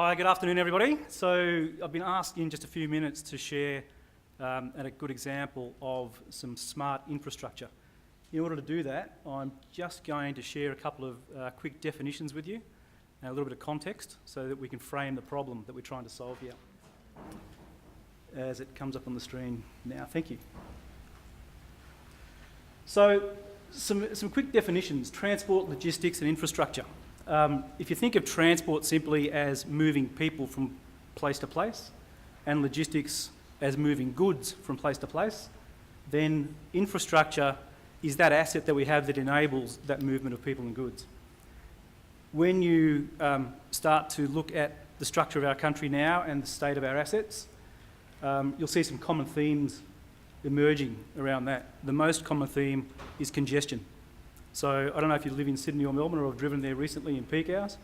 Hi, good afternoon everybody. So I've been asked in just a few minutes to share a good example of some smart infrastructure. In order to do that, I'm just going to share a couple of quick definitions with you and a little bit of context so that we can frame the problem that we're trying to solve here. As it comes up on the screen now, thank you. So some quick definitions: transport, logistics and infrastructure. If you think of transport simply as moving people from place to place and logistics as moving goods from place to place, then infrastructure is that asset that we have that enables that movement of people and goods. When you start to look at the structure of our country now and the state of our assets, you'll see some common themes emerging around that. The most common theme is congestion. So I don't know if you live in Sydney or Melbourne or have driven there recently in peak hours,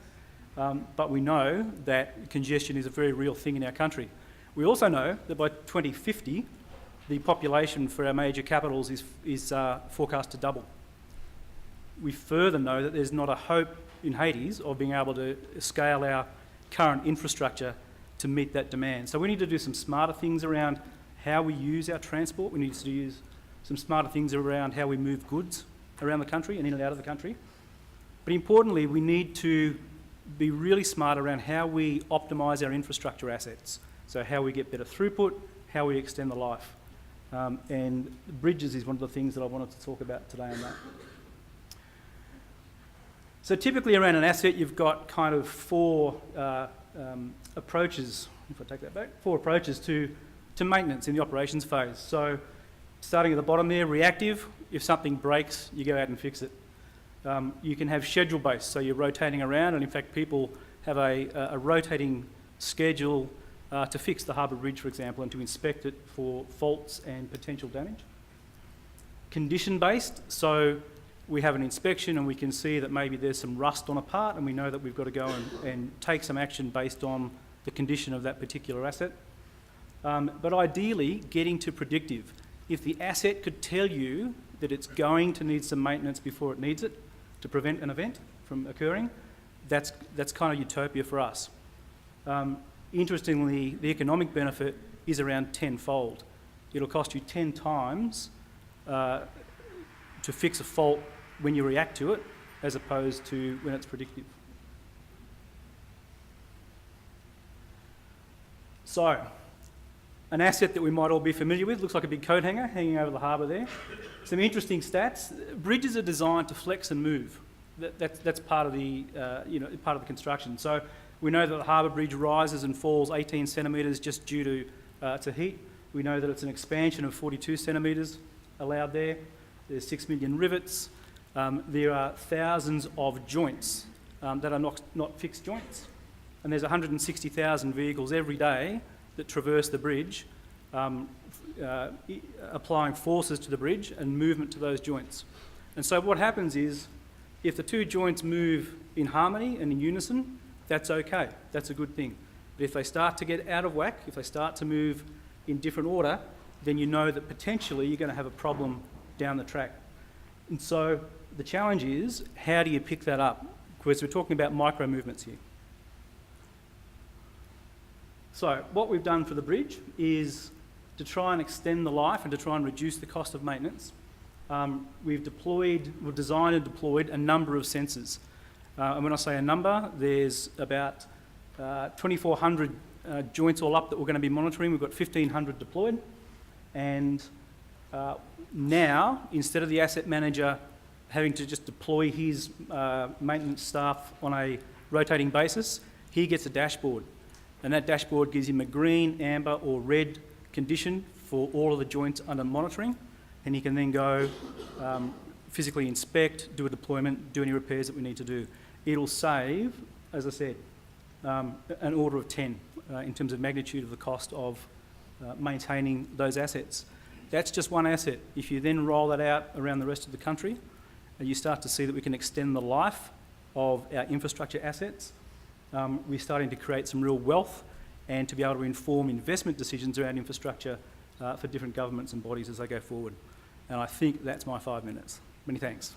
but we know that congestion is a very real thing in our country. We also know that by 2050, the population for our major capitals is forecast to double. We further know that there's not a hope in Hades of being able to scale our current infrastructure to meet that demand. So we need to do some smarter things around how we use our transport. We need to use some smarter things around how we move goods around the country and in and out of the country. But importantly, we need to be really smart around how we optimise our infrastructure assets. So how we get better throughput, how we extend the life. And bridges is one of the things that I wanted to talk about today on that. So typically around an asset, you've got kind of four approaches, if I take that back, four approaches to maintenance in the operations phase. So starting at the bottom there, reactive. If something breaks, you go out and fix it. You can have schedule-based, so you're rotating around, and in fact people have a rotating schedule to fix the Harbour Bridge, for example, and to inspect it for faults and potential damage. Condition-based, so we have an inspection and we can see that maybe there's some rust on a part and we know that we've got to go and take some action based on the condition of that particular asset. But ideally, getting to predictive. If the asset could tell you that it's going to need some maintenance before it needs it to prevent an event from occurring, that's kind of utopia for us. Interestingly, the economic benefit is around tenfold. It'll cost you 10 times to fix a fault when you react to it as opposed to when it's predictive. So, an asset that we might all be familiar with, looks like a big coat hanger hanging over the harbour there. Some interesting stats. Bridges are designed to flex and move. That's part of the part of the construction. So we know that the Harbour Bridge rises and falls 18 centimetres just due to heat. We know that it's an expansion of 42 centimetres allowed there. There's 6 million rivets. There are thousands of joints that are not fixed joints. And there's 160,000 vehicles every day that traverse the bridge, applying forces to the bridge and movement to those joints. And so what happens is, if the two joints move in harmony and in unison, that's okay, that's a good thing. But if they start to get out of whack, if they start to move in different order, then you know that potentially you're going to have a problem down the track. And so the challenge is, how do you pick that up? Because we're talking about micro movements here. So what we've done for the bridge is to try and extend the life and to try and reduce the cost of maintenance. We've designed and deployed a number of sensors. And when I say a number, there's about 2,400 joints all up that we're going to be monitoring. We've got 1,500 deployed. And now, instead of the asset manager having to just deploy his maintenance staff on a rotating basis, he gets a dashboard. And that dashboard gives him a green, amber or red condition for all of the joints under monitoring, and he can then go physically inspect, do a deployment, do any repairs that we need to do. It'll save, as I said, an order of 10 in terms of magnitude of the cost of maintaining those assets. That's just one asset. If you then roll that out around the rest of the country, you start to see that we can extend the life of our infrastructure assets. We're starting to create some real wealth and to be able to inform investment decisions around infrastructure for different governments and bodies as they go forward. And I think that's my 5 minutes. Many thanks.